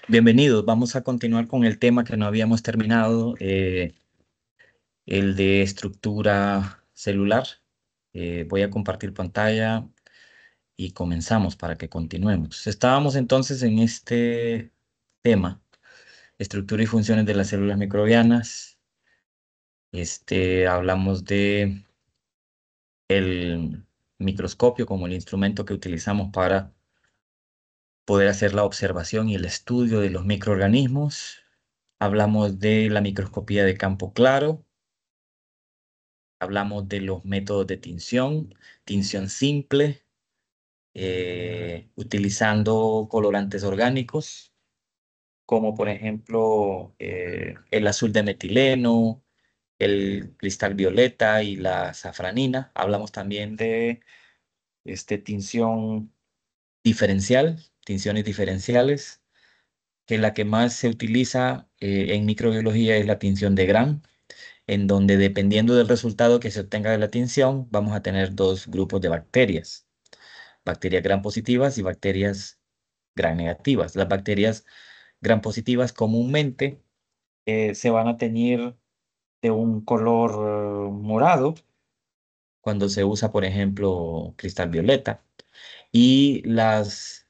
Bienvenidos, vamos a continuar con el tema que no habíamos terminado, el de estructura celular. Voy a compartir pantalla y comenzamos para que continuemos. Estábamos entonces en este tema, estructura y funciones de las células microbianas. Hablamos de el microscopio como el instrumento que utilizamos para poder hacer la observación y el estudio de los microorganismos. Hablamos de la microscopía de campo claro. Hablamos de los métodos de tinción simple, utilizando colorantes orgánicos, como por ejemplo el azul de metileno, el cristal violeta y la safranina. Hablamos también de tinción diferencial, tinciones diferenciales, que la que más se utiliza en microbiología es la tinción de Gram, en donde dependiendo del resultado que se obtenga de la tinción, vamos a tener dos grupos de bacterias, bacterias gram positivas y bacterias gram negativas. Las bacterias gram positivas comúnmente se van a teñir de un color morado cuando se usa, por ejemplo, cristal violeta, y las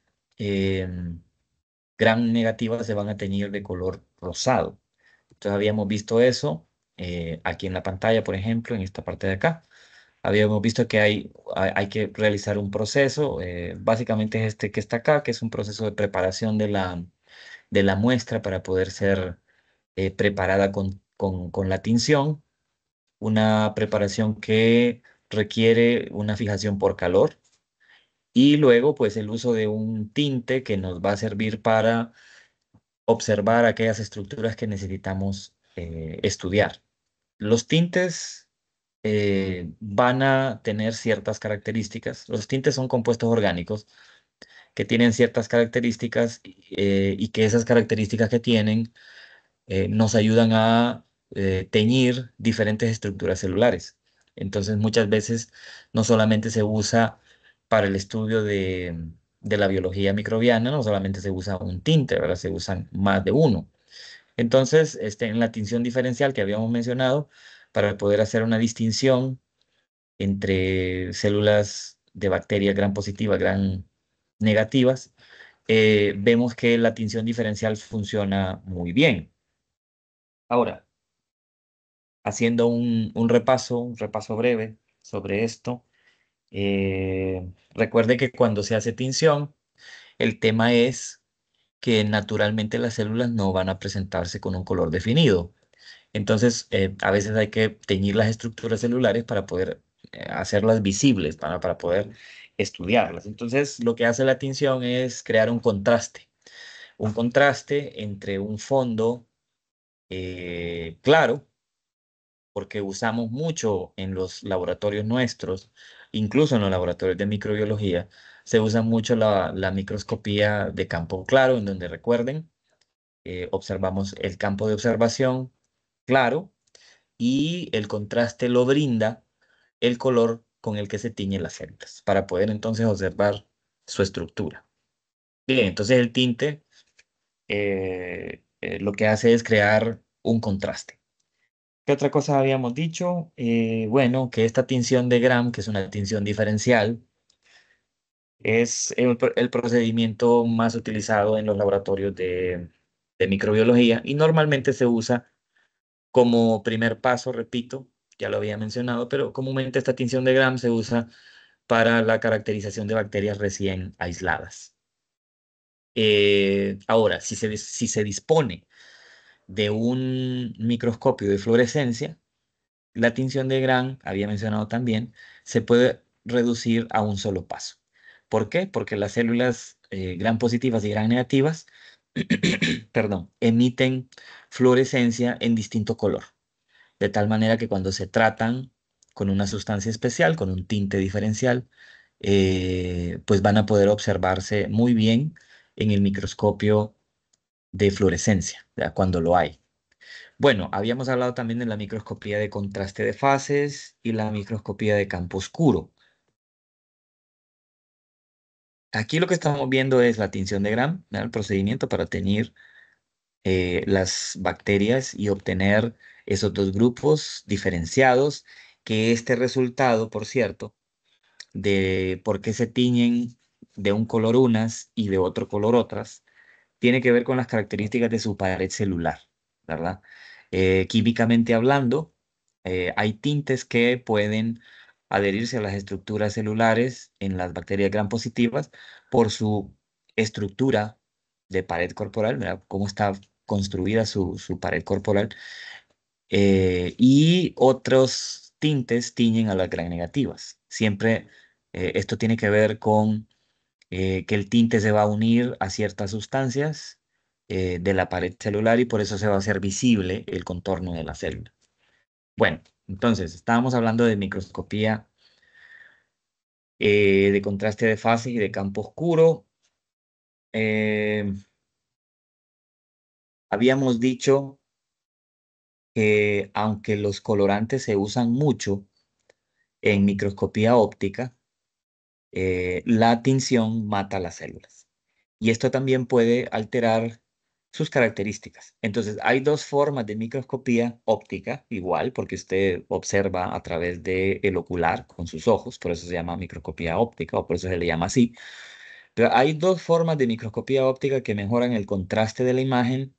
gram negativas se van a teñir de color rosado. Entonces habíamos visto eso aquí en la pantalla, por ejemplo, en esta parte de acá. Habíamos visto que hay que realizar un proceso, básicamente es este que está acá, que es un proceso de preparación de la muestra para poder ser preparada con la tinción, una preparación que requiere una fijación por calor y luego pues el uso de un tinte que nos va a servir para observar aquellas estructuras que necesitamos estudiar. Los tintes van a tener ciertas características. Los tintes son compuestos orgánicos que tienen ciertas características y que esas características que tienen nos ayudan a teñir diferentes estructuras celulares. Entonces, muchas veces no solamente se usa para el estudio de la biología microbiana, no solamente se usa un tinte, ¿verdad? Se usan más de uno. Entonces, en la tinción diferencial que habíamos mencionado, para poder hacer una distinción entre células de bacterias gram positivas, gram negativas, vemos que la tinción diferencial funciona muy bien. Ahora, haciendo un repaso breve sobre esto, recuerde que cuando se hace tinción, el tema es que naturalmente las células no van a presentarse con un color definido. Entonces, a veces hay que teñir las estructuras celulares para poder hacerlas visibles, para poder estudiarlas. Entonces, lo que hace la tinción es crear un contraste entre un fondo claro, porque usamos mucho en los laboratorios nuestros, incluso en los laboratorios de microbiología, se usa mucho la microscopía de campo claro, en donde recuerden, observamos el campo de observación claro y el contraste lo brinda el color con el que se tiñen las células, para poder entonces observar su estructura. Bien, entonces el tinte lo que hace es crear un contraste. ¿Qué otra cosa habíamos dicho? Bueno, que esta tinción de Gram, que es una tinción diferencial, es el procedimiento más utilizado en los laboratorios de microbiología y normalmente se usa como primer paso, repito, ya lo había mencionado, pero comúnmente esta tinción de Gram se usa para la caracterización de bacterias recién aisladas. Ahora, si se dispone de un microscopio de fluorescencia, la tinción de Gram, había mencionado también, se puede reducir a un solo paso. ¿Por qué? Porque las células Gram positivas y Gram negativas, perdón, emiten fluorescencia en distinto color, de tal manera que cuando se tratan con una sustancia especial, con un tinte diferencial, pues van a poder observarse muy bien en el microscopio de fluorescencia, ¿ya? Cuando lo hay. Bueno, habíamos hablado también de la microscopía de contraste de fases y la microscopía de campo oscuro. Aquí lo que estamos viendo es la tinción de Gram, ¿verdad? El procedimiento para teñir las bacterias y obtener esos dos grupos diferenciados, que este resultado, por cierto, de por qué se tiñen de un color unas y de otro color otras, tiene que ver con las características de su pared celular, ¿verdad? Químicamente hablando, hay tintes que pueden adherirse a las estructuras celulares en las bacterias gram positivas por su estructura de pared corporal, ¿verdad? Cómo está construida su pared corporal. Y otros tintes tiñen a las gram negativas. Siempre esto tiene que ver con que el tinte se va a unir a ciertas sustancias de la pared celular y por eso se va a hacer visible el contorno de la célula. Bueno, entonces estábamos hablando de microscopía de contraste de fases y de campo oscuro. Eh, Habíamos dicho que aunque los colorantes se usan mucho en microscopía óptica, la tinción mata las células. Y esto también puede alterar sus características. Entonces, hay dos formas de microscopía óptica, igual, porque usted observa a través del ocular con sus ojos, por eso se llama microscopía óptica o por eso se le llama así. Pero hay dos formas de microscopía óptica que mejoran el contraste de la imagen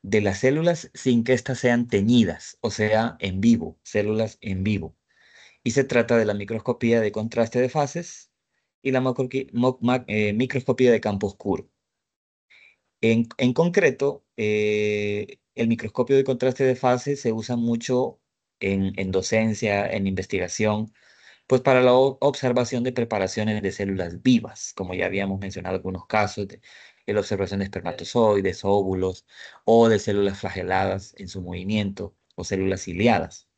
de las células sin que éstas sean teñidas, o sea, en vivo, células en vivo. Y se trata de la microscopía de contraste de fases y la microscopía de campo oscuro. En concreto, el microscopio de contraste de fases se usa mucho en docencia, en investigación, pues para la observación de preparaciones de células vivas, como ya habíamos mencionado algunos casos de la observación de espermatozoides, óvulos o de células flageladas en su movimiento o células ciliadas.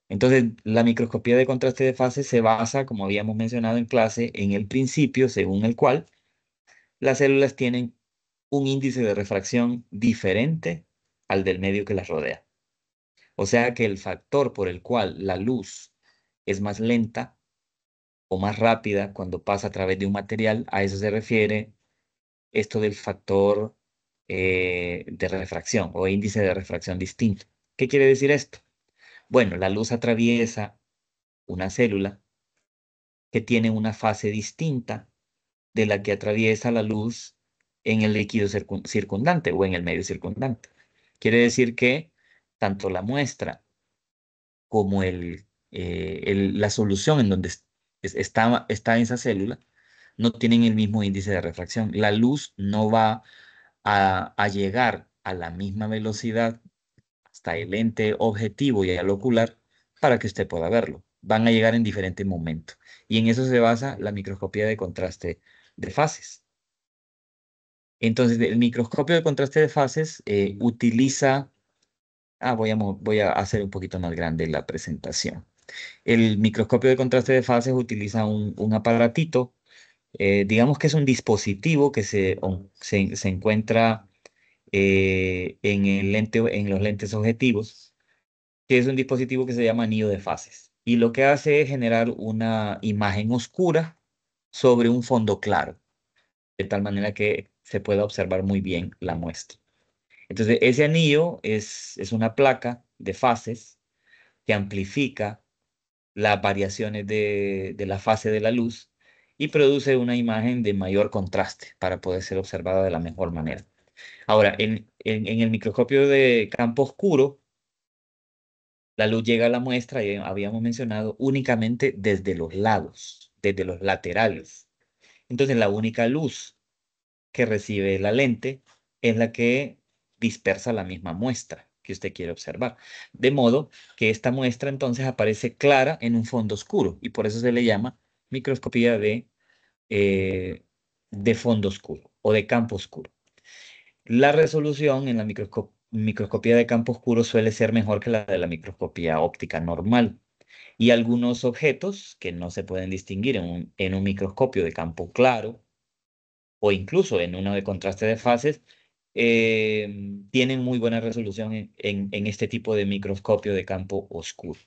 Entonces, la microscopía de contraste de fases se basa, como habíamos mencionado en clase, en el principio según el cual las células tienen un índice de refracción diferente al del medio que las rodea. O sea que el factor por el cual la luz es más lenta o más rápida cuando pasa a través de un material, a eso se refiere esto del factor de refracción o índice de refracción distinto. ¿Qué quiere decir esto? Bueno, la luz atraviesa una célula que tiene una fase distinta de la que atraviesa la luz en el líquido circundante o en el medio circundante. Quiere decir que tanto la muestra como la solución en donde está esa célula no tienen el mismo índice de refracción. La luz no va a llegar a la misma velocidad hasta el lente objetivo y al ocular para que usted pueda verlo. Van a llegar en diferentes momentos. Y en eso se basa la microscopía de contraste de fases. Entonces, el microscopio de contraste de fases utiliza... voy a hacer un poquito más grande la presentación. El microscopio de contraste de fases utiliza un aparatito, digamos que es un dispositivo que se encuentra en los lentes objetivos, que es un dispositivo que se llama anillo de fases. Y lo que hace es generar una imagen oscura sobre un fondo claro, de tal manera que se pueda observar muy bien la muestra. Entonces, ese anillo es una placa de fases que amplifica las variaciones de la fase de la luz y produce una imagen de mayor contraste para poder ser observada de la mejor manera. Ahora, en el microscopio de campo oscuro, la luz llega a la muestra, y habíamos mencionado, únicamente desde los lados, desde los laterales. Entonces, la única luz que recibe la lente es la que dispersa la misma muestra que usted quiere observar. De modo que esta muestra entonces aparece clara en un fondo oscuro y por eso se le llama microscopía eh, de fondo oscuro o de campo oscuro. La resolución en la microscopía de campo oscuro suele ser mejor que la de la microscopía óptica normal. Y algunos objetos que no se pueden distinguir en un microscopio de campo claro o incluso en uno de contraste de fases, tienen muy buena resolución en este tipo de microscopio de campo oscuro.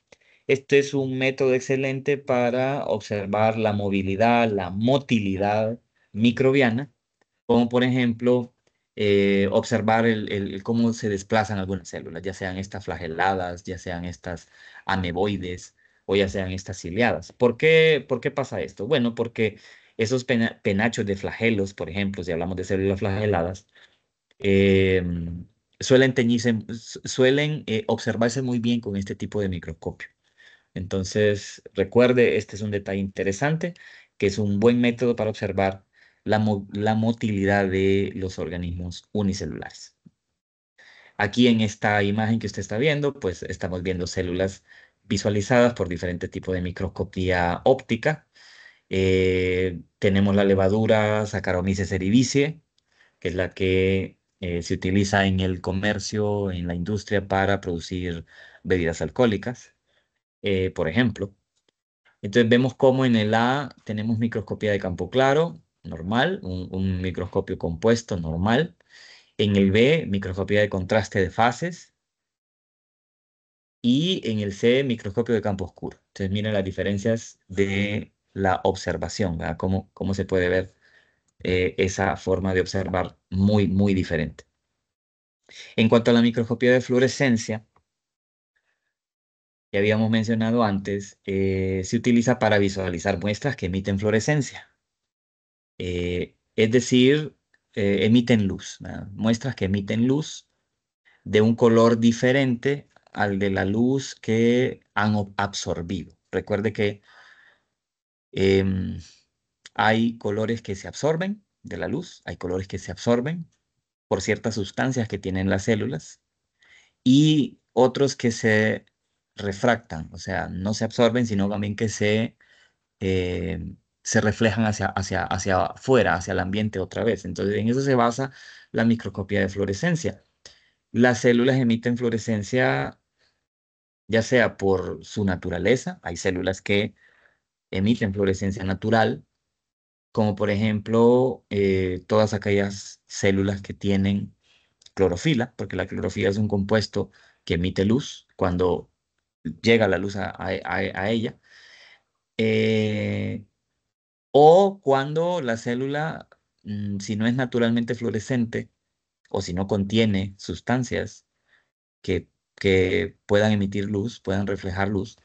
Este es un método excelente para observar la movilidad, la motilidad microbiana, como por ejemplo observar cómo se desplazan algunas células, ya sean estas flageladas, ya sean estas ameboides o ya sean estas ciliadas. Por qué pasa esto? Bueno, porque esos penachos de flagelos, por ejemplo, si hablamos de células flageladas, eh, suelen observarse muy bien con este tipo de microscopio. Entonces, recuerde, este es un detalle interesante, que es un buen método para observar la motilidad de los organismos unicelulares. Aquí en esta imagen que usted está viendo, pues estamos viendo células visualizadas por diferentes tipos de microscopía óptica. Tenemos la levadura Saccharomyces cerevisiae, que es la que se utiliza en el comercio, en la industria para producir bebidas alcohólicas, por ejemplo. Entonces vemos cómo en el A tenemos microscopía de campo claro, normal, un microscopio compuesto normal. En el B, microscopía de contraste de fases. Y en el C, microscopio de campo oscuro. Entonces miren las diferencias de la observación, ¿verdad? Cómo se puede ver esa forma de observar muy, muy diferente. En cuanto a la microscopía de fluorescencia, que habíamos mencionado antes, se utiliza para visualizar muestras que emiten fluorescencia. Es decir, emiten luz, ¿verdad? Muestras que emiten luz de un color diferente al de la luz que han absorbido. Recuerde que em, hay colores que se absorben de la luz, hay colores que se absorben por ciertas sustancias que tienen las células y otros que se refractan, o sea, no se absorben, sino también que se reflejan hacia afuera, hacia el ambiente otra vez. Entonces, en eso se basa la microscopía de fluorescencia. Las células emiten fluorescencia ya sea por su naturaleza, hay células que emiten fluorescencia natural, como por ejemplo todas aquellas células que tienen clorofila, porque la clorofila es un compuesto que emite luz cuando llega la luz a ella. Eh, O cuando la célula, si no es naturalmente fluorescente o si no contiene sustancias que puedan emitir luz, puedan reflejar luz,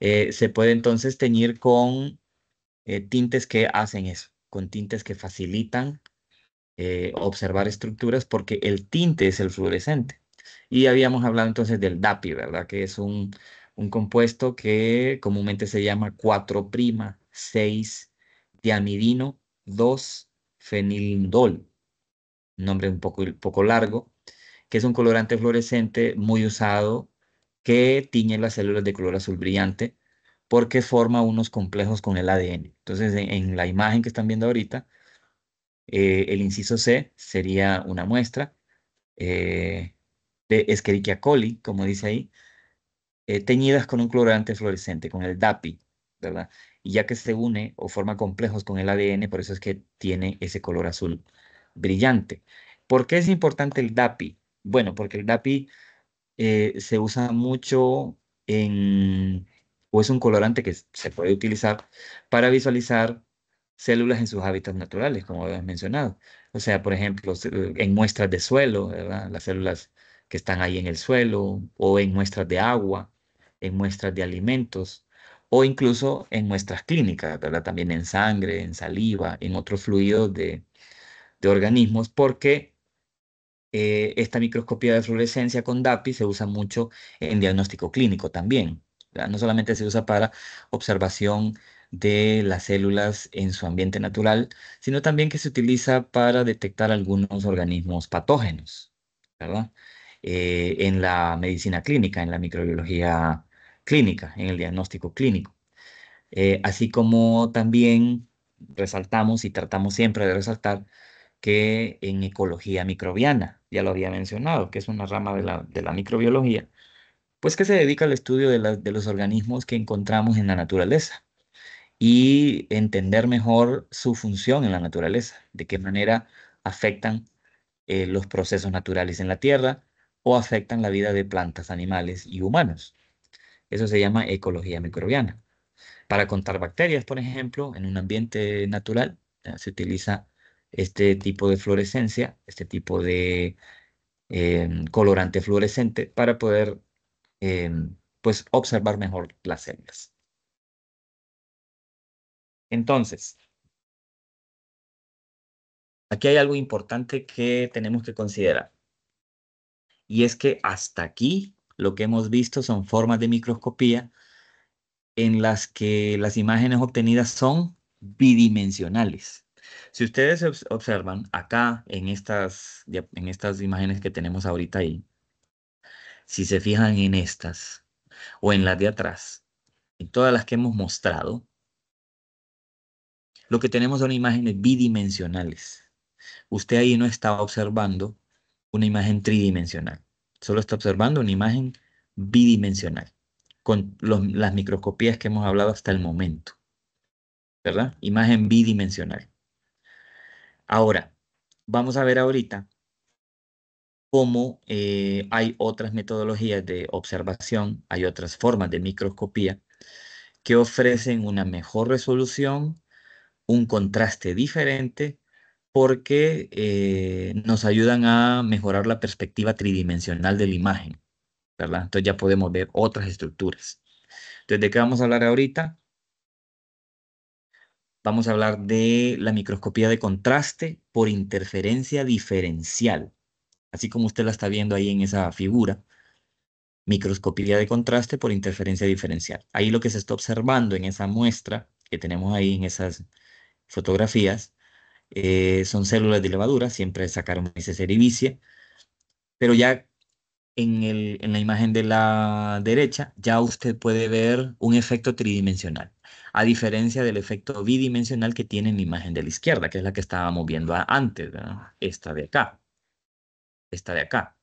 se puede entonces teñir con tintes que hacen eso, con tintes que facilitan observar estructuras porque el tinte es el fluorescente. Y habíamos hablado entonces del DAPI, ¿verdad? Que es un compuesto que comúnmente se llama 4'6 diamidino 2 fenilindol, nombre poco largo, que es un colorante fluorescente muy usado que tiñe las células de color azul brillante porque forma unos complejos con el ADN. Entonces, en la imagen que están viendo ahorita, el inciso C sería una muestra eh, de Escherichia coli, como dice ahí, teñidas con un colorante fluorescente, con el DAPI, ¿verdad? Y ya que se une o forma complejos con el ADN, por eso es que tiene ese color azul brillante. ¿Por qué es importante el DAPI? Bueno, porque el DAPI se usa mucho o es un colorante que se puede utilizar para visualizar células en sus hábitats naturales, como habías mencionado. O sea, por ejemplo, en muestras de suelo, ¿verdad? Las células que están ahí en el suelo, o en muestras de agua, en muestras de alimentos, o incluso en muestras clínicas, ¿verdad? También en sangre, en saliva, en otros fluidos de organismos, porque esta microscopía de fluorescencia con DAPI se usa mucho en diagnóstico clínico también, ¿verdad? No solamente se usa para observación de las células en su ambiente natural, sino también que se utiliza para detectar algunos organismos patógenos, ¿verdad? En la medicina clínica, en la microbiología clínica, en el diagnóstico clínico. Así como también resaltamos y tratamos siempre de resaltar que en ecología microbiana, ya lo había mencionado, que es una rama de la microbiología, pues que se dedica al estudio de los organismos que encontramos en la naturaleza y entender mejor su función en la naturaleza, de qué manera afectan los procesos naturales en la Tierra o afectan la vida de plantas, animales y humanos. Eso se llama ecología microbiana. Para contar bacterias, por ejemplo, en un ambiente natural, se utiliza este tipo de fluorescencia, este tipo de colorante fluorescente para poder pues observar mejor las células. Entonces, aquí hay algo importante que tenemos que considerar y es que hasta aquí lo que hemos visto son formas de microscopía en las que las imágenes obtenidas son bidimensionales. Si ustedes observan acá en estas imágenes que tenemos ahorita ahí, si se fijan en estas o en las de atrás, en todas las que hemos mostrado, lo que tenemos son imágenes bidimensionales. Usted ahí no está observando una imagen tridimensional, solo está observando una imagen bidimensional con las microscopías que hemos hablado hasta el momento, ¿verdad? Imagen bidimensional. Ahora, vamos a ver ahorita cómo hay otras metodologías de observación, hay otras formas de microscopía que ofrecen una mejor resolución, un contraste diferente, porque nos ayudan a mejorar la perspectiva tridimensional de la imagen, ¿verdad? Entonces ya podemos ver otras estructuras. Entonces, ¿de qué vamos a hablar ahorita? Vamos a hablar de la microscopía de contraste por interferencia diferencial, así como usted la está viendo ahí en esa figura. Microscopía de contraste por interferencia diferencial. Ahí lo que se está observando en esa muestra que tenemos ahí en esas fotografías son células de levadura, siempre Saccharomyces cerevisiae, pero ya en la imagen de la derecha ya usted puede ver un efecto tridimensional, a diferencia del efecto bidimensional que tiene en la imagen de la izquierda, que es la que estábamos viendo antes, ¿verdad? Esta de acá, esta de acá.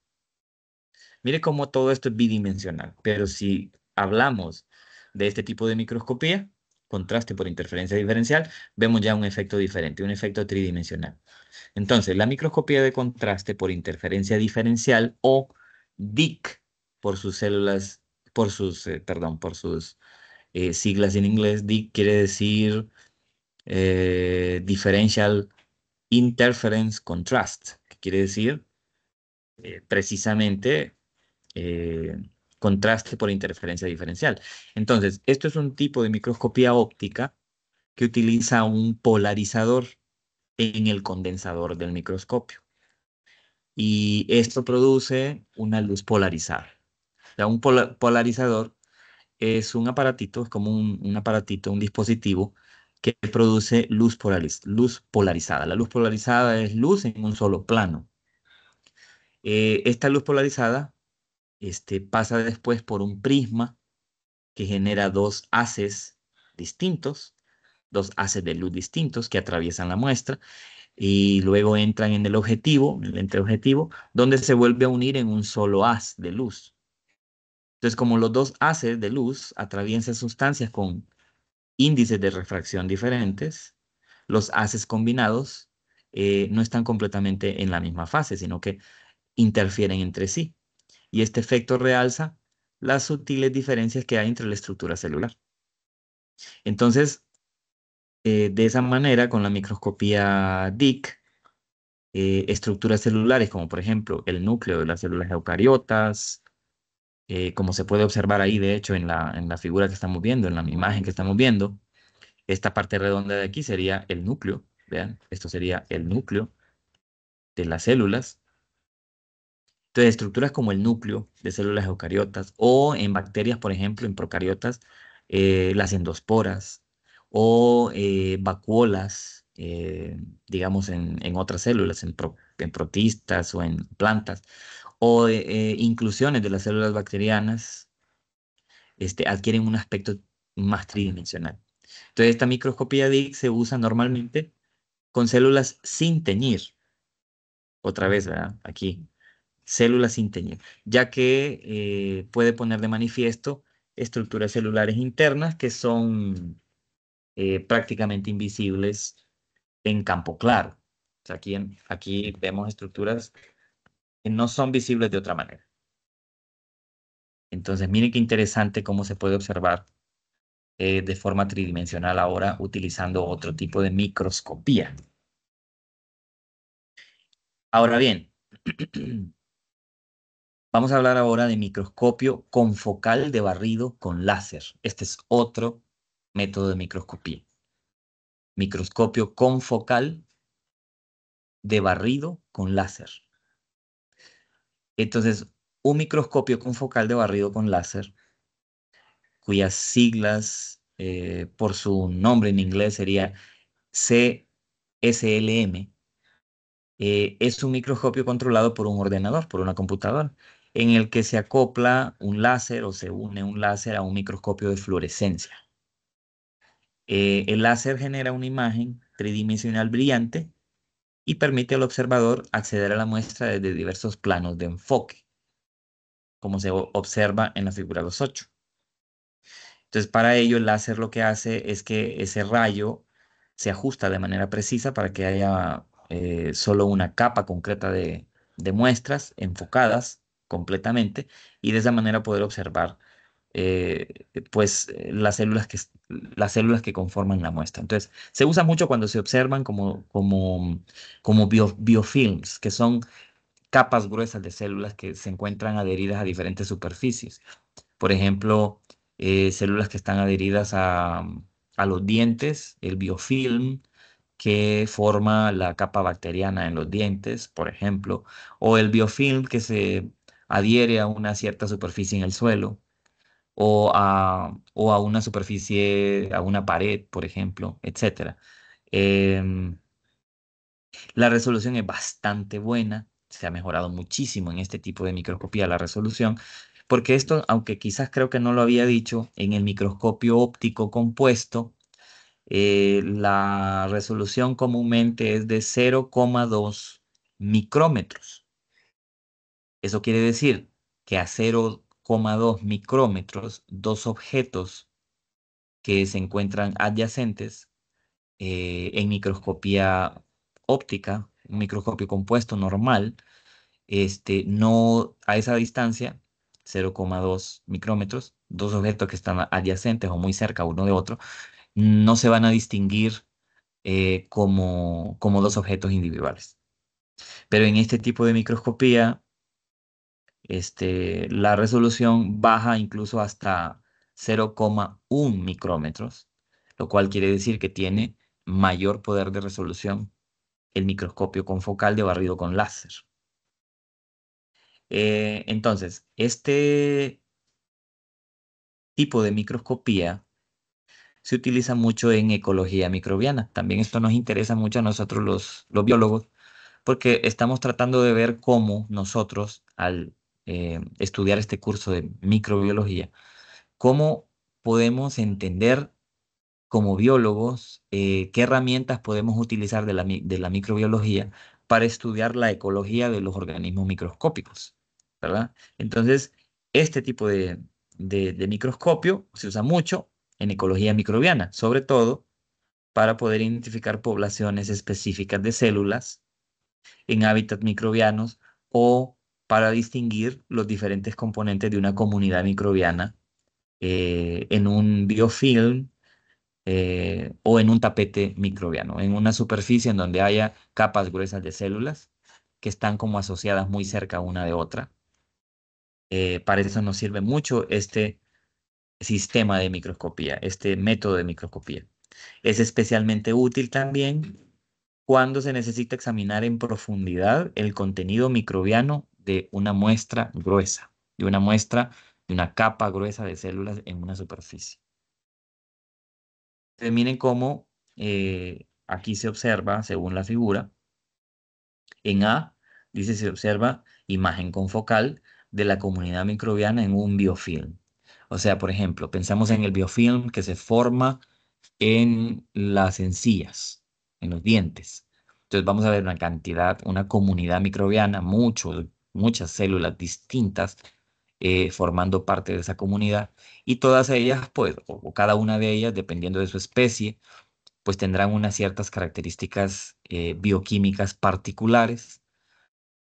Mire cómo todo esto es bidimensional, pero si hablamos de este tipo de microscopía, contraste por interferencia diferencial, vemos ya un efecto diferente, un efecto tridimensional. Entonces, la microscopía de contraste por interferencia diferencial o DIC por sus células, por sus siglas en inglés, DIC quiere decir Differential Interference Contrast, que quiere decir precisamente eh, contraste por interferencia diferencial. Entonces, esto es un tipo de microscopía óptica que utiliza un polarizador en el condensador del microscopio. Y esto produce una luz polarizada. O sea, un polarizador es un aparatito, es como un aparatito, un dispositivo que produce luz polarizada. La luz polarizada es luz en un solo plano. Esta luz polarizada pasa después por un prisma que genera dos haces distintos, dos haces de luz distintos que atraviesan la muestra y luego entran en el objetivo, en el entreobjetivo, donde se vuelve a unir en un solo haz de luz. Entonces, como los dos haces de luz atraviesan sustancias con índices de refracción diferentes, los haces combinados no están completamente en la misma fase, sino que interfieren entre sí. Y este efecto realza las sutiles diferencias que hay entre la estructura celular. Entonces, de esa manera, con la microscopía DIC, estructuras celulares como por ejemplo el núcleo de las células eucariotas, como se puede observar ahí de hecho en la figura que estamos viendo, en la imagen que estamos viendo, esta parte redonda de aquí sería el núcleo, vean, esto sería el núcleo de las células. Entonces, estructuras como el núcleo de células eucariotas o en bacterias, por ejemplo, en procariotas, las endosporas o vacuolas, digamos, en otras células, en protistas o en plantas, o inclusiones de las células bacterianas, adquieren un aspecto más tridimensional. Entonces, esta microscopía DIC se usa normalmente con células sin teñir. Otra vez, ¿verdad? Aquí células sin teñir, ya que puede poner de manifiesto estructuras celulares internas que son prácticamente invisibles en campo claro. O sea, aquí vemos estructuras que no son visibles de otra manera. Entonces, miren qué interesante cómo se puede observar de forma tridimensional ahora utilizando otro tipo de microscopía. Ahora bien, vamos a hablar ahora de microscopio confocal de barrido con láser. Este es otro método de microscopía. Microscopio confocal de barrido con láser. Entonces, un microscopio confocal de barrido con láser, cuyas siglas por su nombre en inglés sería CSLM, es un microscopio controlado por un ordenador, por una computadora, en el que se acopla un láser o se une un láser a un microscopio de fluorescencia. El láser genera una imagen tridimensional brillante y permite al observador acceder a la muestra desde diversos planos de enfoque, como se observa en la figura 2.8. Entonces, para ello, el láser lo que hace es que ese rayo se ajusta de manera precisa para que haya solo una capa concreta de muestras enfocadas completamente y de esa manera poder observar las células que conforman la muestra. Entonces, se usa mucho cuando se observan como biofilms, que son capas gruesas de células que se encuentran adheridas a diferentes superficies. Por ejemplo, células que están adheridas a los dientes, el biofilm que forma la capa bacteriana en los dientes, por ejemplo, o el biofilm que se adhiere a una cierta superficie en el suelo, o a una superficie, a una pared, por ejemplo, etcétera. Em, la resolución es bastante buena, se ha mejorado muchísimo en este tipo de microscopía la resolución, porque esto, aunque quizás creo que no lo había dicho, en el microscopio óptico compuesto, la resolución comúnmente es de 0,2 micrómetros. Eso quiere decir que a 0,2 micrómetros, dos objetos que se encuentran adyacentes en microscopía óptica, un microscopio compuesto normal, no a esa distancia, 0,2 micrómetros, dos objetos que están adyacentes o muy cerca uno de otro, no se van a distinguir como dos objetos individuales. Pero en este tipo de microscopía, la resolución baja incluso hasta 0,1 micrómetros, lo cual quiere decir que tiene mayor poder de resolución el microscopio confocal de barrido con láser. Entonces, este tipo de microscopía se utiliza mucho en ecología microbiana. También esto nos interesa mucho a nosotros los biólogos, porque estamos tratando de ver cómo nosotros, al estudiar este curso de microbiología, cómo podemos entender como biólogos qué herramientas podemos utilizar de la microbiología para estudiar la ecología de los organismos microscópicos, ¿verdad? Entonces, este tipo de microscopio se usa mucho en ecología microbiana, sobre todo para poder identificar poblaciones específicas de células en hábitats microbianos o para distinguir los diferentes componentes de una comunidad microbiana en un biofilm o en un tapete microbiano, en una superficie en donde haya capas gruesas de células que están como asociadas muy cerca una de otra. Para eso nos sirve mucho este sistema de microscopía, este método de microscopía. Es especialmente útil también cuando se necesita examinar en profundidad el contenido microbiano de una muestra gruesa, de una capa gruesa de células en una superficie. Miren cómo aquí se observa, según la figura, en A, dice se observa imagen confocal de la comunidad microbiana en un biofilm. O sea, por ejemplo, pensamos en el biofilm que se forma en las encías, en los dientes. Entonces vamos a ver una cantidad, una comunidad microbiana, muchas células distintas formando parte de esa comunidad y todas ellas, pues, o cada una de ellas, dependiendo de su especie, pues tendrán unas ciertas características bioquímicas particulares,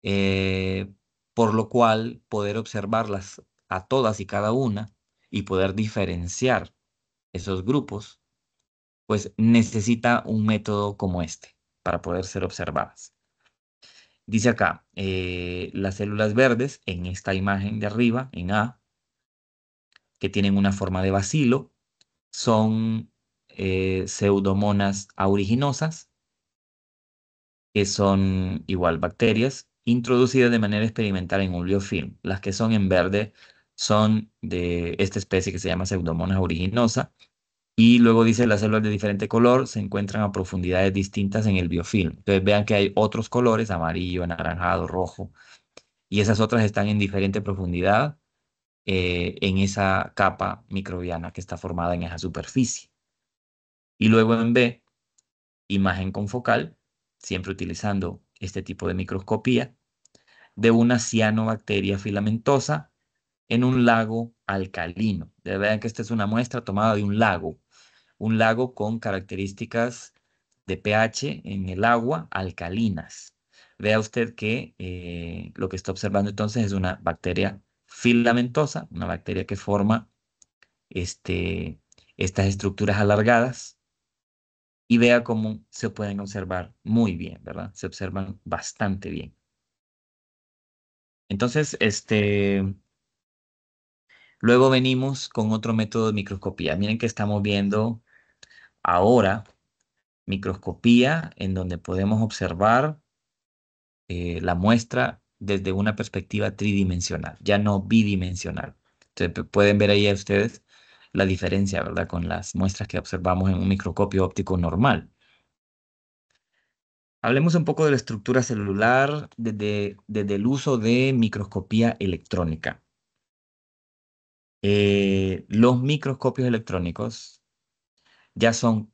eh, por lo cual poder observarlas a todas y cada una y poder diferenciar esos grupos, pues necesita un método como este para poder ser observadas. Dice acá, las células verdes en esta imagen de arriba, en A, que tienen una forma de bacilo, son pseudomonas aeriginosas, que son igual bacterias, introducidas de manera experimental en un biofilm. Las que son en verde son de esta especie que se llama Pseudomonas aeruginosa. Y luego dice las células de diferente color se encuentran a profundidades distintas en el biofilm. Entonces vean que hay otros colores, amarillo, anaranjado, rojo, y esas otras están en diferente profundidad en esa capa microbiana que está formada en esa superficie. Y luego en B, imagen confocal, siempre utilizando este tipo de microscopía, de una cianobacteria filamentosa en un lago alcalino. Vean que esta es una muestra tomada de un lago con características de pH en el agua alcalinas. Vea usted que lo que está observando entonces es una bacteria filamentosa, una bacteria que forma este, estas estructuras alargadas y vea cómo se pueden observar muy bien, ¿verdad? Se observan bastante bien. Entonces, luego venimos con otro método de microscopía. Miren que estamos viendo ahora microscopía en donde podemos observar la muestra desde una perspectiva tridimensional, ya no bidimensional. Entonces, pueden ver ahí a ustedes la diferencia, ¿verdad? Con las muestras que observamos en un microscopio óptico normal. Hablemos un poco de la estructura celular desde el uso de microscopía electrónica. Los microscopios electrónicos ya son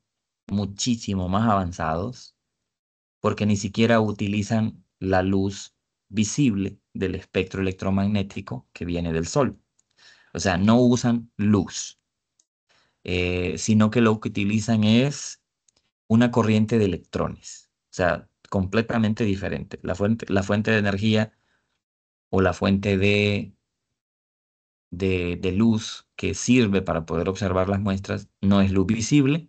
muchísimo más avanzados porque ni siquiera utilizan la luz visible del espectro electromagnético que viene del Sol. O sea, no usan luz, sino que lo que utilizan es una corriente de electrones. O sea, completamente diferente. La fuente de energía o la fuente de luz que sirve para poder observar las muestras no es luz visible,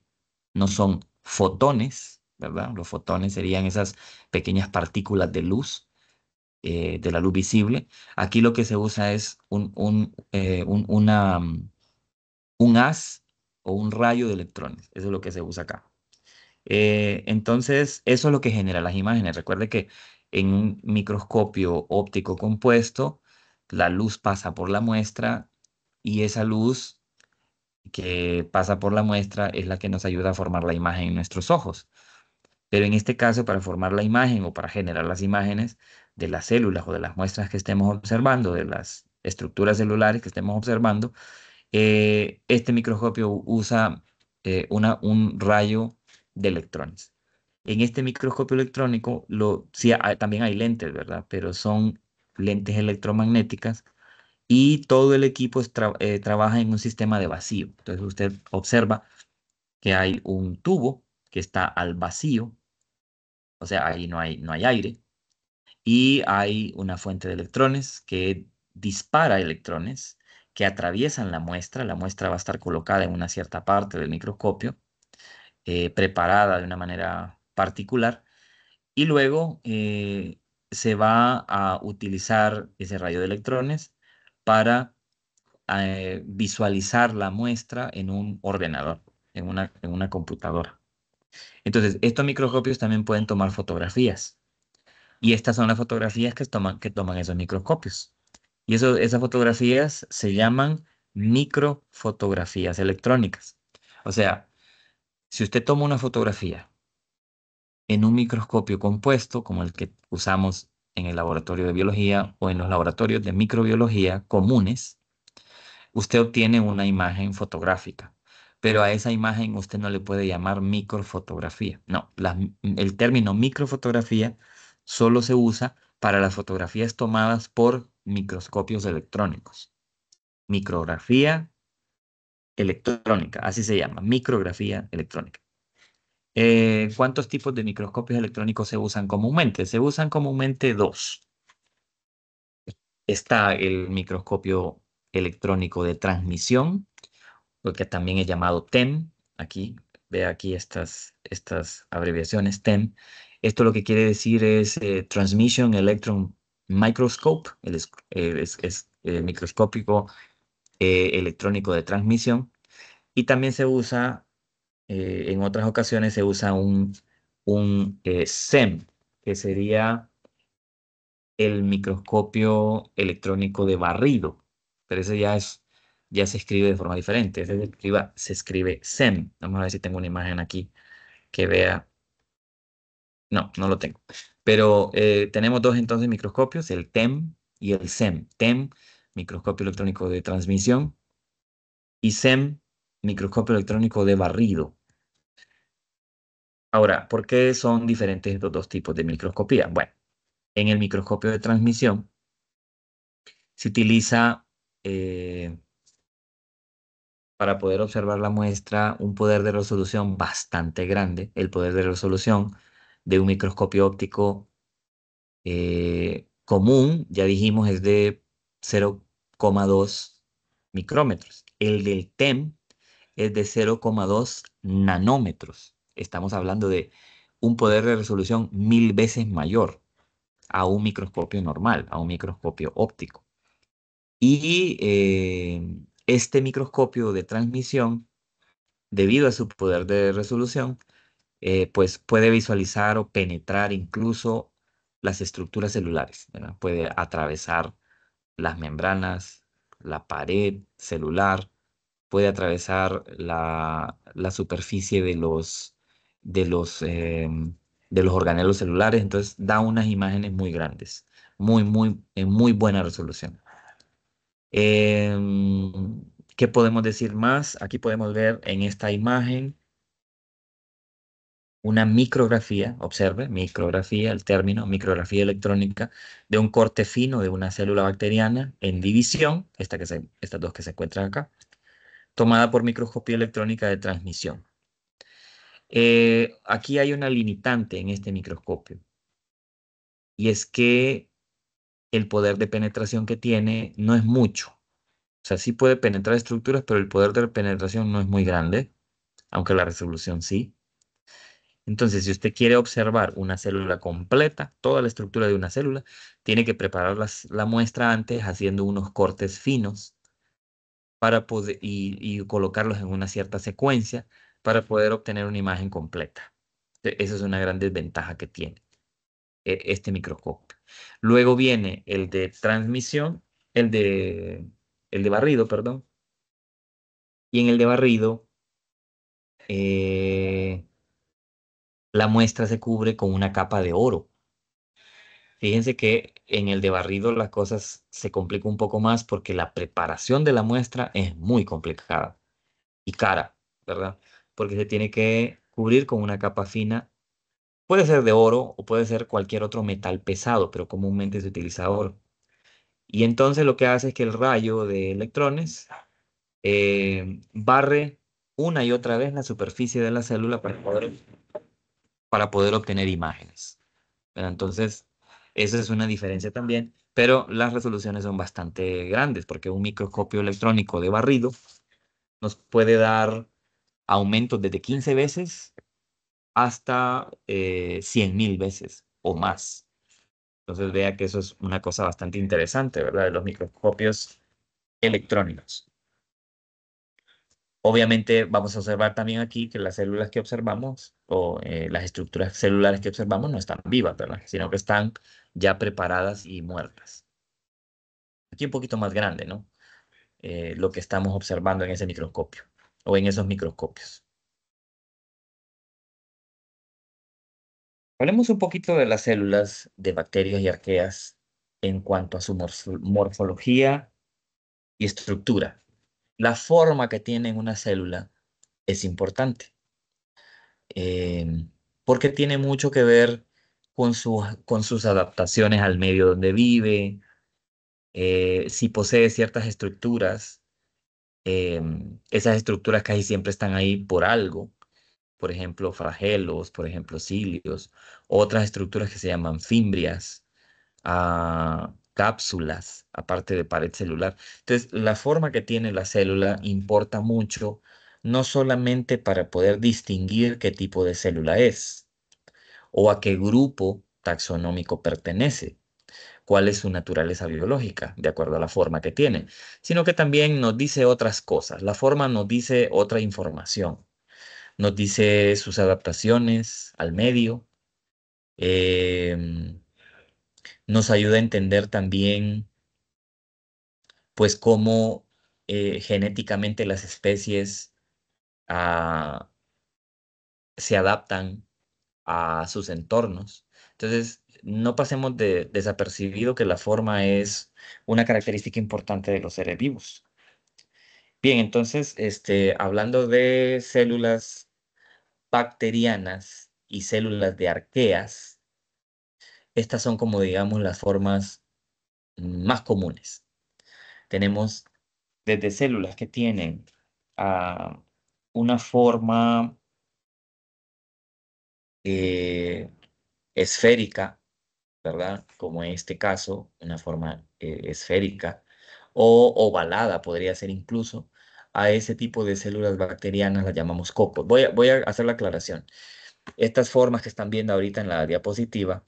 no son fotones, ¿verdad? Los fotones serían esas pequeñas partículas de luz de la luz visible. Aquí lo que se usa es un haz o un rayo de electrones. Eso es lo que se usa acá. Entonces, eso es lo que genera las imágenes. Recuerde que en un microscopio óptico compuesto, la luz pasa por la muestra y esa luz que pasa por la muestra es la que nos ayuda a formar la imagen en nuestros ojos. Pero en este caso, para formar la imagen o para generar las imágenes de las células o de las muestras que estemos observando, de las estructuras celulares que estemos observando, este microscopio usa un rayo de electrones. En este microscopio electrónico, sí, también hay lentes, ¿verdad? Pero son lentes electromagnéticas y todo el equipo trabaja en un sistema de vacío. Entonces usted observa que hay un tubo que está al vacío, o sea, ahí no hay aire, y hay una fuente de electrones que dispara electrones que atraviesan la muestra va a estar colocada en una cierta parte del microscopio, preparada de una manera particular, y luego se va a utilizar ese rayo de electrones para visualizar la muestra en un ordenador, en una computadora. Entonces, estos microscopios también pueden tomar fotografías. Y estas son las fotografías que toman esos microscopios. Y esas fotografías se llaman microfotografías electrónicas. O sea, si usted toma una fotografía en un microscopio compuesto, como el que usamos en el laboratorio de biología o en los laboratorios de microbiología comunes, usted obtiene una imagen fotográfica. Pero a esa imagen usted no le puede llamar microfotografía. No, el término microfotografía solo se usa para las fotografías tomadas por microscopios electrónicos. Micrografía electrónica, así se llama, micrografía electrónica. ¿Cuántos tipos de microscopios electrónicos se usan comúnmente? Se usan comúnmente dos. Está el microscopio electrónico de transmisión, lo que también es llamado TEM. Aquí, ve aquí estas abreviaciones TEM. Esto lo que quiere decir es Transmission Electron Microscope, el microscópico electrónico de transmisión. Y también se usa, en otras ocasiones se usa un SEM, que sería el microscopio electrónico de barrido. Pero ese ya se escribe de forma diferente. Se escribe SEM. Vamos a ver si tengo una imagen aquí que vea. No, no lo tengo. Pero tenemos dos entonces microscopios, el TEM y el SEM. TEM, microscopio electrónico de transmisión, y SEM, microscopio electrónico de barrido. Ahora, ¿por qué son diferentes estos dos tipos de microscopía? Bueno, en el microscopio de transmisión se utiliza para poder observar la muestra un poder de resolución bastante grande. El poder de resolución de un microscopio óptico común, ya dijimos, es de 0,2 micrómetros. El del TEM es de 0,2 nanómetros. Estamos hablando de un poder de resolución 1000 veces mayor a un microscopio normal, a un microscopio óptico. Y este microscopio de transmisión, debido a su poder de resolución, pues puede visualizar o penetrar incluso las estructuras celulares, ¿verdad? Puede atravesar las membranas, la pared celular, puede atravesar la superficie de los, de los organelos celulares, entonces da unas imágenes muy grandes, en muy buena resolución. ¿Qué podemos decir más? Aquí podemos ver en esta imagen una micrografía, observe, micrografía, el término micrografía electrónica de un corte fino de una célula bacteriana en división, estas dos que se encuentran acá, tomada por microscopía electrónica de transmisión. Aquí hay una limitante en este microscopio, y es que el poder de penetración que tiene no es mucho. O sea, sí puede penetrar estructuras, pero el poder de penetración no es muy grande, aunque la resolución sí. Entonces, si usted quiere observar una célula completa, toda la estructura de una célula, tiene que preparar la muestra antes haciendo unos cortes finos para poder, y colocarlos en una cierta secuencia para poder obtener una imagen completa. Esa es una gran desventaja que tiene este microscopio. Luego viene el de transmisión, el de, el de barrido, perdón. Y en el de barrido, eh, la muestra se cubre con una capa de oro. Fíjense que en el de barrido las cosas se complican un poco más porque la preparación de la muestra es muy complicada y cara, ¿verdad? Porque se tiene que cubrir con una capa fina. Puede ser de oro o puede ser cualquier otro metal pesado, pero comúnmente se utiliza oro. Y entonces lo que hace es que el rayo de electrones barre una y otra vez la superficie de la célula para poder obtener imágenes. ¿Verdad? Entonces, esa es una diferencia también, pero las resoluciones son bastante grandes porque un microscopio electrónico de barrido nos puede dar aumentos desde 15 veces hasta 100.000 veces o más. Entonces, vea que eso es una cosa bastante interesante, ¿verdad? De los microscopios electrónicos. Obviamente vamos a observar también aquí que las células que observamos o las estructuras celulares que observamos no están vivas, ¿verdad? Sino que están ya preparadas y muertas. Aquí un poquito más grande, ¿no? Lo que estamos observando en ese microscopio o en esos microscopios. Hablemos un poquito de las células de bacterias y arqueas en cuanto a su morfología y estructura. La forma que tiene una célula es importante. eh, Porque tiene mucho que ver con sus adaptaciones al medio donde vive, si posee ciertas estructuras, esas estructuras casi siempre están ahí por algo, por ejemplo, flagelos, por ejemplo, cilios, otras estructuras que se llaman fimbrias, cápsulas, aparte de pared celular. Entonces, la forma que tiene la célula importa mucho, no solamente para poder distinguir qué tipo de célula es, o a qué grupo taxonómico pertenece, cuál es su naturaleza biológica, de acuerdo a la forma que tiene, sino que también nos dice otras cosas. La forma nos dice otra información, nos dice sus adaptaciones al medio, em, nos ayuda a entender también, pues, cómo genéticamente las especies ah, se adaptan a sus entornos. Entonces, no pasemos de desapercibido que la forma es una característica importante de los seres vivos. Bien, entonces, hablando de células bacterianas y células de arqueas, estas son como digamos las formas más comunes. Tenemos desde células que tienen ah, una forma eh, esférica, ¿verdad? Como en este caso, una forma esférica o ovalada podría ser incluso. A ese tipo de células bacterianas las llamamos cocos. Voy a hacer la aclaración. Estas formas que están viendo ahorita en la diapositiva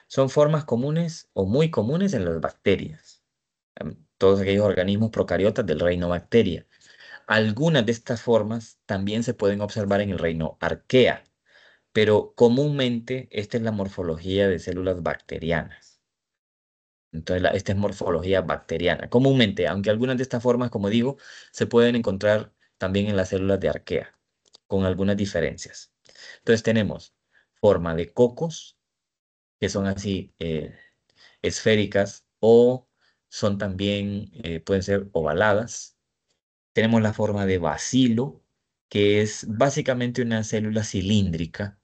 son formas comunes o muy comunes en las bacterias, todos aquellos organismos procariotas del reino bacteria. Algunas de estas formas también se pueden observar en el reino arquea, pero comúnmente esta es la morfología de células bacterianas. Entonces, esta es morfología bacteriana. Comúnmente, aunque algunas de estas formas, como digo, se pueden encontrar también en las células de arquea, con algunas diferencias. Entonces, tenemos forma de cocos, que son así esféricas, o son también, pueden ser ovaladas. Tenemos la forma de bacilo, que es básicamente una célula cilíndrica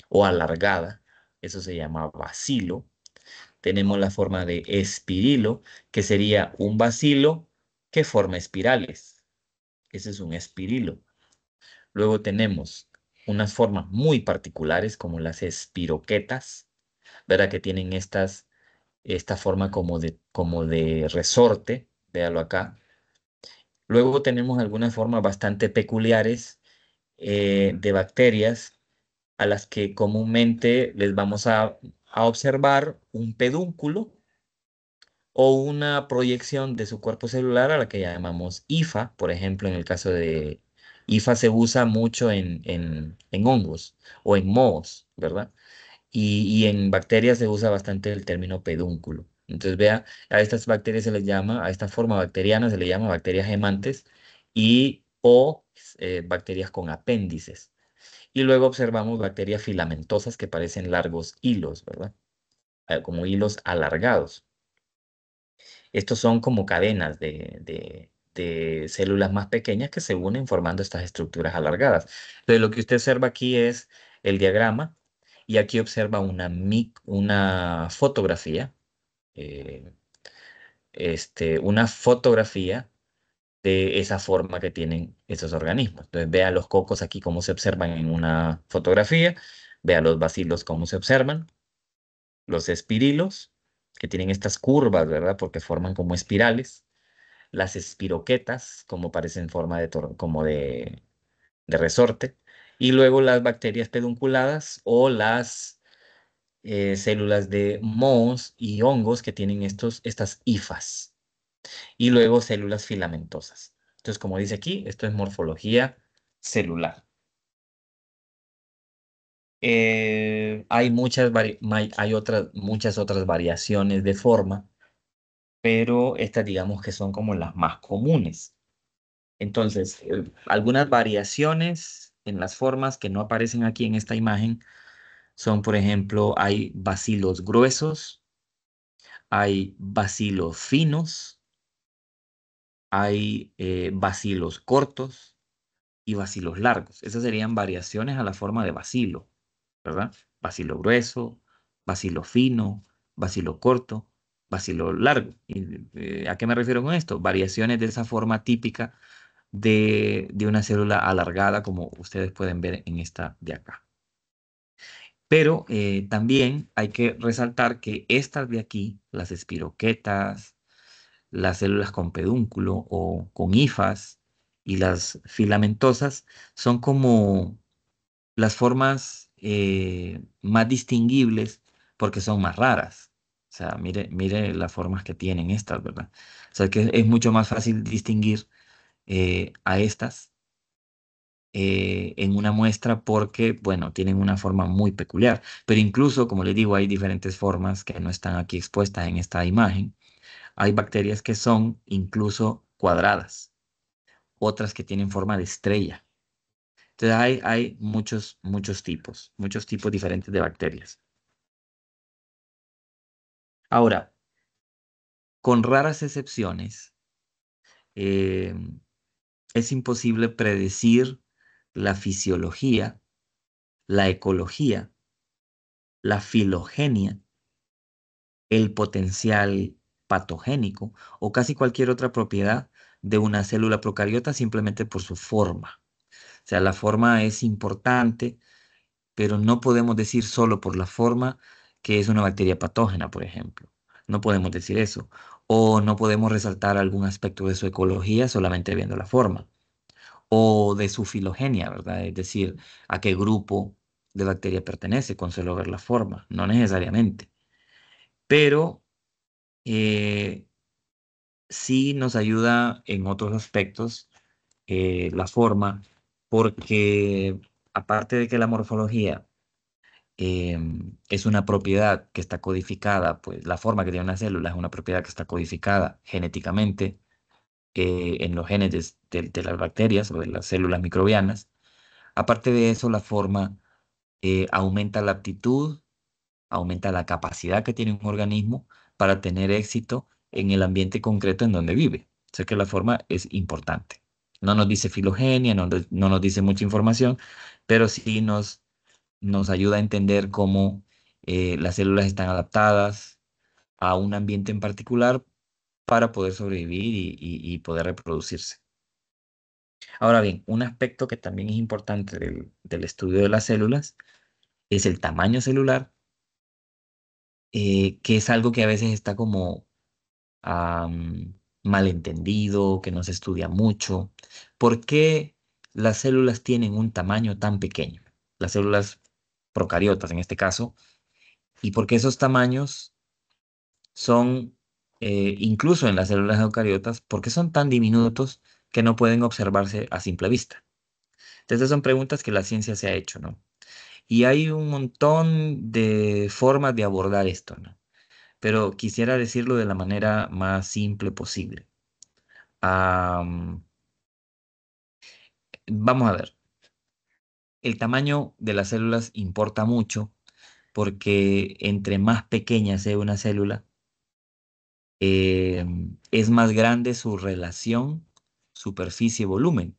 o alargada. Eso se llama bacilo. Tenemos la forma de espirilo, que sería un bacilo que forma espirales. Ese es un espirilo. Luego tenemos unas formas muy particulares como las espiroquetas, ¿verdad? Que tienen esta forma como de resorte, véalo acá. Luego tenemos algunas formas bastante peculiares de bacterias a las que comúnmente les vamos a observar un pedúnculo o una proyección de su cuerpo celular a la que llamamos hifa. Por ejemplo, en el caso de hifa se usa mucho en hongos o en mohos, ¿verdad? Y en bacterias se usa bastante el término pedúnculo. Entonces, vea, a estas bacterias se les llama, a esta forma bacteriana se le llama bacterias gemantes y o bacterias con apéndices. Y luego observamos bacterias filamentosas que parecen largos hilos, ¿verdad? Como hilos alargados. Estos son como cadenas de células más pequeñas que se unen formando estas estructuras alargadas. Entonces, lo que usted observa aquí es el diagrama y aquí observa una fotografía, eh, una fotografía de esa forma que tienen esos organismos. Entonces, vea los cocos aquí cómo se observan en una fotografía, vea los bacilos cómo se observan, los espirilos, que tienen estas curvas, ¿verdad? Porque forman como espirales, las espiroquetas, como parecen en forma como de resorte, y luego las bacterias pedunculadas o las células de mohos y hongos que tienen estas hifas, y luego células filamentosas. Entonces, como dice aquí, esto es morfología celular. Hay muchas otras variaciones de forma, pero estas digamos que son como las más comunes. Entonces, algunas variaciones en las formas que no aparecen aquí en esta imagen son, por ejemplo, hay bacilos gruesos, hay bacilos finos, hay bacilos cortos y bacilos largos. Esas serían variaciones a la forma de bacilo, ¿verdad? Bacilo grueso, bacilo fino, bacilo corto, bacilo largo. ¿Y, a qué me refiero con esto? Variaciones de esa forma típica de una célula alargada, como ustedes pueden ver en esta de acá. Pero también hay que resaltar que estas de aquí, las espiroquetas, las células con pedúnculo o con hifas y las filamentosas, son como las formas más distinguibles porque son más raras. O sea, mire las formas que tienen estas, ¿verdad? O sea, que es mucho más fácil distinguir a estas en una muestra porque, bueno, tienen una forma muy peculiar. Pero incluso, como les digo, hay diferentes formas que no están aquí expuestas en esta imagen. Hay bacterias que son incluso cuadradas, otras que tienen forma de estrella. Entonces hay muchos tipos diferentes de bacterias. Ahora, con raras excepciones, eh, es imposible predecir la fisiología, la ecología, la filogenia, el potencial patogénico o casi cualquier otra propiedad de una célula procariota simplemente por su forma. O sea, la forma es importante, pero no podemos decir solo por la forma que es una bacteria patógena, por ejemplo. No podemos decir eso. O no podemos resaltar algún aspecto de su ecología solamente viendo la forma. O de su filogenia, ¿verdad? Es decir, a qué grupo de bacteria pertenece con solo ver la forma. No necesariamente. Pero eh, sí nos ayuda en otros aspectos la forma, porque aparte de que la morfología es una propiedad que está codificada, pues la forma que tiene una célula es una propiedad que está codificada genéticamente en los genes de las bacterias o de las células microbianas. Aparte de eso, la forma aumenta la aptitud, aumenta la capacidad que tiene un organismo para tener éxito en el ambiente concreto en donde vive. O sea que la forma es importante. No nos dice filogenia, no nos dice mucha información, pero sí nos ayuda a entender cómo las células están adaptadas a un ambiente en particular para poder sobrevivir y poder reproducirse. Ahora bien, un aspecto que también es importante del estudio de las células es el tamaño celular, que es algo que a veces está como malentendido, que no se estudia mucho. ¿Por qué las células tienen un tamaño tan pequeño? Las células procariotas en este caso, y por qué esos tamaños son, incluso en las células eucariotas, por qué son tan diminutos que no pueden observarse a simple vista. Entonces son preguntas que la ciencia se ha hecho, ¿no? Y hay un montón de formas de abordar esto, ¿no? Pero quisiera decirlo de la manera más simple posible. Am, Vamos a ver, el tamaño de las células importa mucho porque entre más pequeña sea una célula, es más grande su relación superficie-volumen.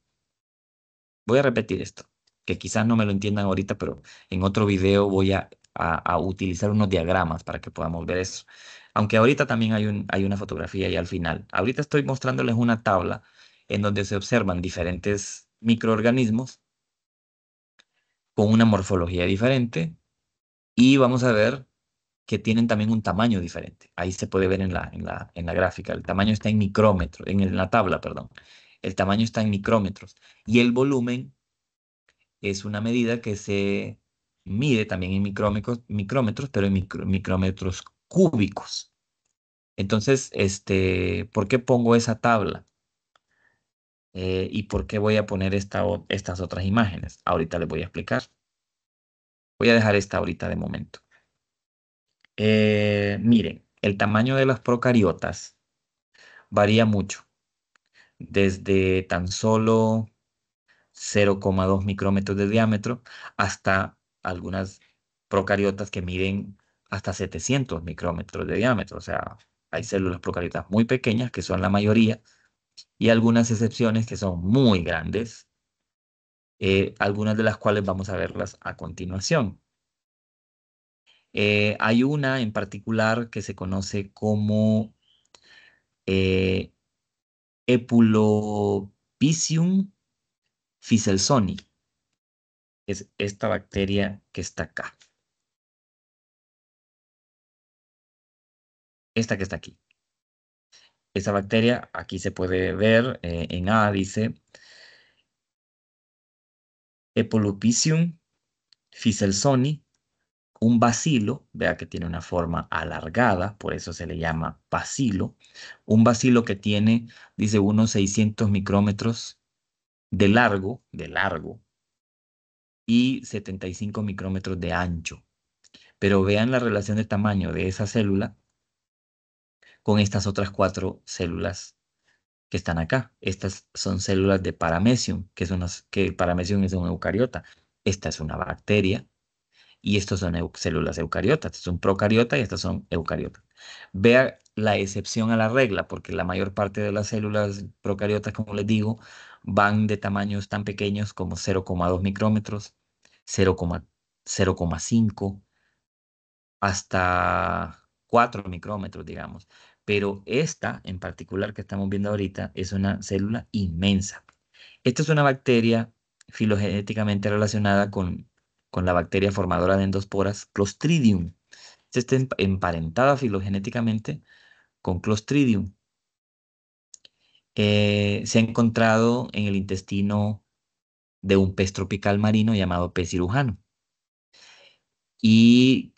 Voy a repetir esto, que quizás no me lo entiendan ahorita, pero en otro video voy a utilizar unos diagramas para que podamos ver eso. Aunque ahorita también hay una fotografía y al final. Ahorita estoy mostrándoles una tabla en donde se observan diferentes microorganismos con una morfología diferente y vamos a ver que tienen también un tamaño diferente. Ahí se puede ver en la gráfica. El tamaño está en micrómetros, en la tabla, perdón. El tamaño está en micrómetros y el volumen es una medida que se mide también en micrómetros, pero en micrómetros cúbicos. Entonces, ¿por qué pongo esa tabla? ¿Y por qué voy a poner estas otras imágenes? Ahorita les voy a explicar. Voy a dejar esta ahorita de momento. Miren, el tamaño de las procariotas varía mucho, desde tan solo 0,2 micrómetros de diámetro hasta algunas procariotas que miden hasta 700 micrómetros de diámetro. O sea, hay células procariotas muy pequeñas, que son la mayoría, y algunas excepciones que son muy grandes, algunas de las cuales vamos a verlas a continuación. Hay una en particular que se conoce como eh, Epulopicium ficelsoni. Es esta bacteria que está acá. Esta que está aquí. Esta bacteria, aquí se puede ver en A, dice Epulopicium Fiselsoni, un bacilo, vea que tiene una forma alargada, por eso se le llama bacilo. Un bacilo que tiene, dice, unos 600 micrómetros de largo, y 75 micrómetros de ancho. Pero vean la relación de tamaño de esa célula con estas otras cuatro células que están acá. Estas son células de Paramecium, que Paramecium es un eucariota. Esta es una bacteria y estos son células eucariotas. Este es un procariota y estas son eucariotas. Vea la excepción a la regla, porque la mayor parte de las células procariotas, como les digo, van de tamaños tan pequeños como 0,2 micrómetros, 0,5 hasta 4 micrómetros, digamos. Pero esta en particular que estamos viendo ahorita es una célula inmensa. Esta es una bacteria filogenéticamente relacionada con la bacteria formadora de endosporas Clostridium. Esta está emparentada filogenéticamente con Clostridium. Se ha encontrado en el intestino de un pez tropical marino llamado pez cirujano. Y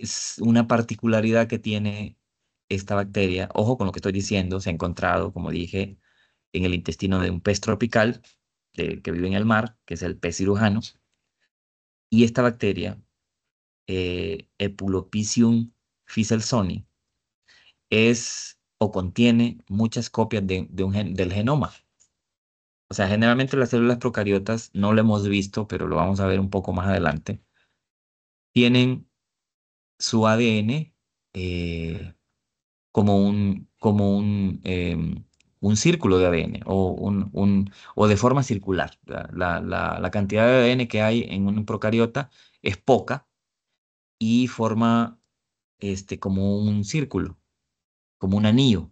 es una particularidad que tiene esta bacteria, ojo con lo que estoy diciendo, se ha encontrado, como dije, en el intestino de un pez tropical que vive en el mar, que es el pez cirujano, y esta bacteria, Epulopicium fiselsoni, es o contiene muchas copias del genoma. O sea, generalmente las células procariotas no lo hemos visto, pero lo vamos a ver un poco más adelante. Tienen su ADN como un círculo de ADN o de forma circular. La cantidad de ADN que hay en un procariota es poca y forma como un círculo, como un anillo.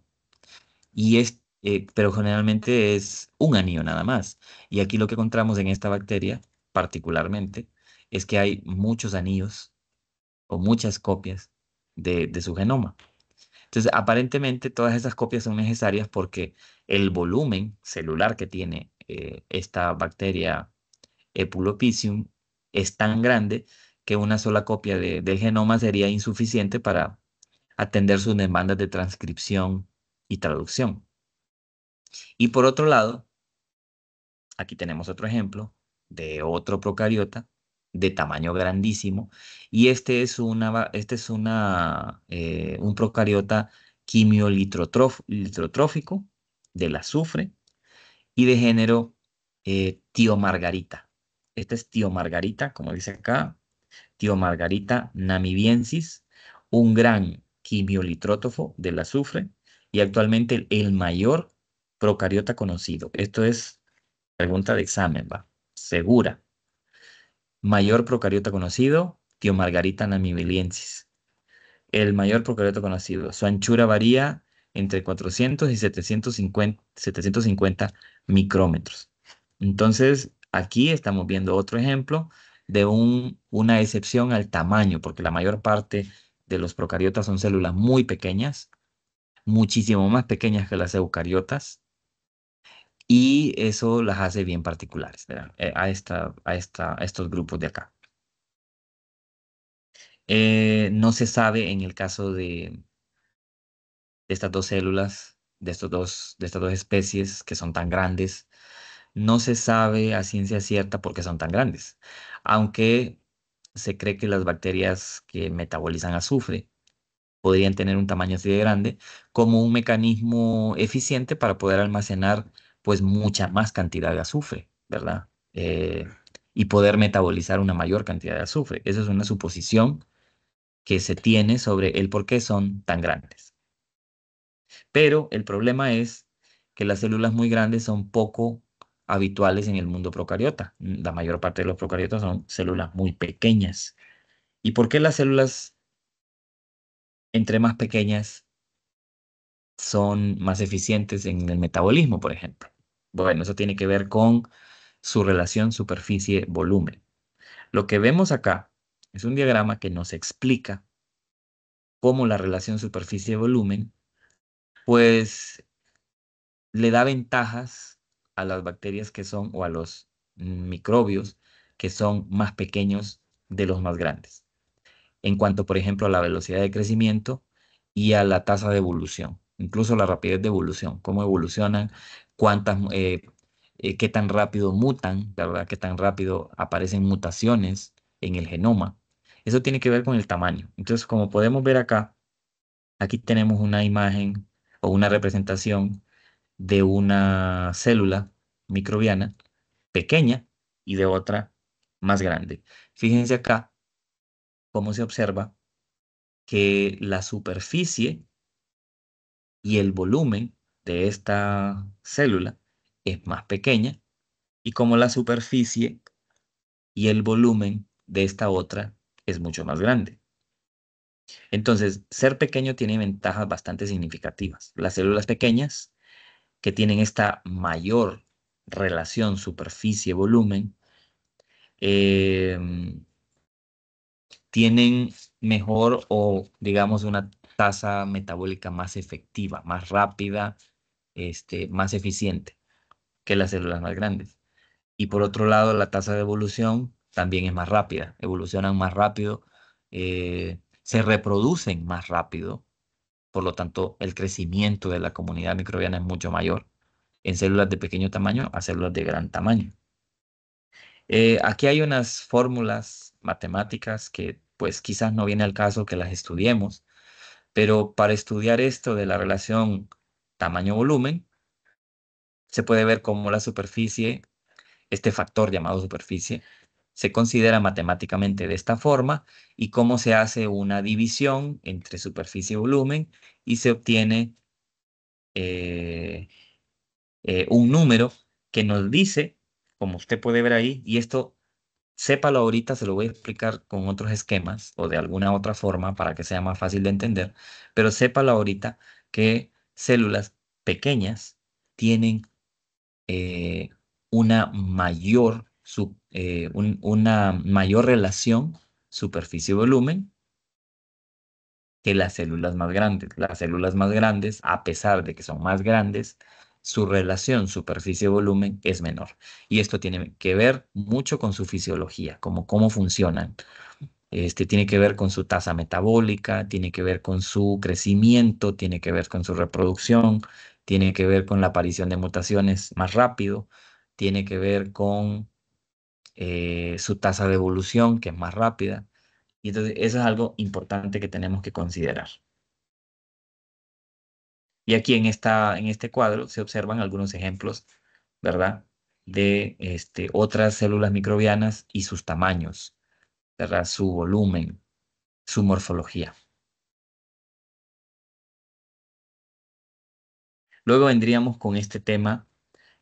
Pero generalmente es un anillo nada más. Y aquí lo que encontramos en esta bacteria, particularmente, es que hay muchos anillos o muchas copias de su genoma. Entonces, aparentemente todas esas copias son necesarias porque el volumen celular que tiene esta bacteria Epulopicium es tan grande que una sola copia del genoma sería insuficiente para atender sus demandas de transcripción y traducción. Y por otro lado, aquí tenemos otro ejemplo de otro procariota de tamaño grandísimo. Y un procariota quimiolitrófico del azufre y de género Tiomargarita. Este es Tiomargarita, como dice acá, Tiomargarita namibiensis, un gran quimiolitrófo del azufre y actualmente el mayor procariota conocido. Esto es pregunta de examen, va. Segura. Mayor procariota conocido, Tiomargarita namibiensis. El mayor procariota conocido. Su anchura varía entre 400 y 750 micrómetros. Entonces, aquí estamos viendo otro ejemplo de una excepción al tamaño, porque la mayor parte de los procariotas son células muy pequeñas, muchísimo más pequeñas que las eucariotas, y eso las hace bien particulares, ¿verdad? A estos grupos de acá. No se sabe en el caso de estas dos células, de estas dos especies que son tan grandes, no se sabe a ciencia cierta por qué son tan grandes, aunque se cree que las bacterias que metabolizan azufre podrían tener un tamaño así de grande como un mecanismo eficiente para poder almacenar pues mucha más cantidad de azufre, ¿verdad? Y poder metabolizar una mayor cantidad de azufre. Esa es una suposición que se tiene sobre el por qué son tan grandes. Pero el problema es que las células muy grandes son poco habituales en el mundo procariota. La mayor parte de los procariotas son células muy pequeñas. ¿Y por qué las células entre más pequeñas son más eficientes en el metabolismo, por ejemplo? Bueno, eso tiene que ver con su relación superficie-volumen. Lo que vemos acá es un diagrama que nos explica cómo la relación superficie-volumen, pues le da ventajas a las bacterias que son, o a los microbios que son más pequeños de los más grandes, en cuanto, por ejemplo, a la velocidad de crecimiento y a la tasa de evolución, incluso la rapidez de evolución, cómo evolucionan, qué tan rápido mutan, ¿verdad? Qué tan rápido aparecen mutaciones en el genoma. Eso tiene que ver con el tamaño. Entonces, como podemos ver acá, aquí tenemos una imagen o una representación de una célula microbiana pequeña y de otra más grande. Fíjense acá cómo se observa que la superficie y el volumen de esta célula es más pequeña y como la superficie y el volumen de esta otra es mucho más grande. Entonces, ser pequeño tiene ventajas bastante significativas. Las células pequeñas que tienen esta mayor relación superficie-volumen tienen mejor o digamos una tasa metabólica más efectiva, más rápida, más eficiente que las células más grandes. Y por otro lado, la tasa de evolución también es más rápida, evolucionan más rápido, se reproducen más rápido, por lo tanto, el crecimiento de la comunidad microbiana es mucho mayor en células de pequeño tamaño a células de gran tamaño. Aquí hay unas fórmulas matemáticas que pues quizás no viene al caso que las estudiemos, pero para estudiar esto de la relación tamaño-volumen, se puede ver cómo la superficie, este factor llamado superficie, se considera matemáticamente de esta forma y cómo se hace una división entre superficie y volumen y se obtiene eh, un número que nos dice, como usted puede ver ahí, y esto sépalo ahorita, se lo voy a explicar con otros esquemas o de alguna otra forma para que sea más fácil de entender, pero sépalo ahorita que células pequeñas tienen eh, una mayor relación superficie-volumen que las células más grandes. Las células más grandes, a pesar de que son más grandes, su relación superficie-volumen es menor. Y esto tiene que ver mucho con su fisiología, como cómo funcionan. Tiene que ver con su tasa metabólica, tiene que ver con su crecimiento, tiene que ver con su reproducción, tiene que ver con la aparición de mutaciones más rápido, tiene que ver con su tasa de evolución, que es más rápida. Y entonces eso es algo importante que tenemos que considerar. Y aquí en este cuadro se observan algunos ejemplos, ¿verdad? De otras células microbianas y sus tamaños, ¿verdad? Su volumen, su morfología. Luego vendríamos con este tema,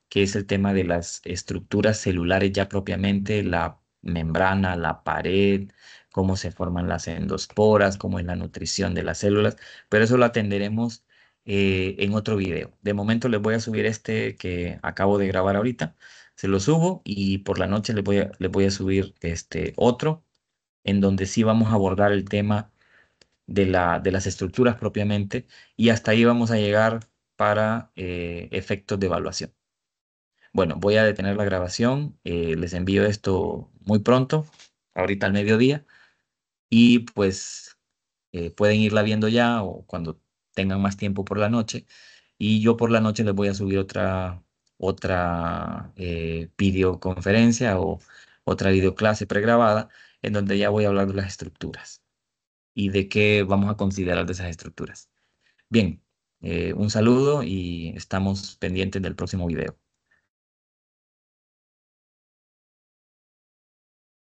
que es el tema de las estructuras celulares ya propiamente, la membrana, la pared, cómo se forman las endosporas, cómo es la nutrición de las células, pero eso lo atenderemos en otro video. De momento les voy a subir este que acabo de grabar ahorita, se lo subo y por la noche les voy a subir este otro en donde sí vamos a abordar el tema de las estructuras propiamente y hasta ahí vamos a llegar para efectos de evaluación. Bueno, voy a detener la grabación, les envío esto muy pronto, ahorita al mediodía, y pues pueden irla viendo ya o cuando tengan más tiempo por la noche. Y yo por la noche les voy a subir otra videoconferencia o otra videoclase pregrabada en donde ya voy a hablar de las estructuras y de qué vamos a considerar de esas estructuras. Bien, un saludo y estamos pendientes del próximo video.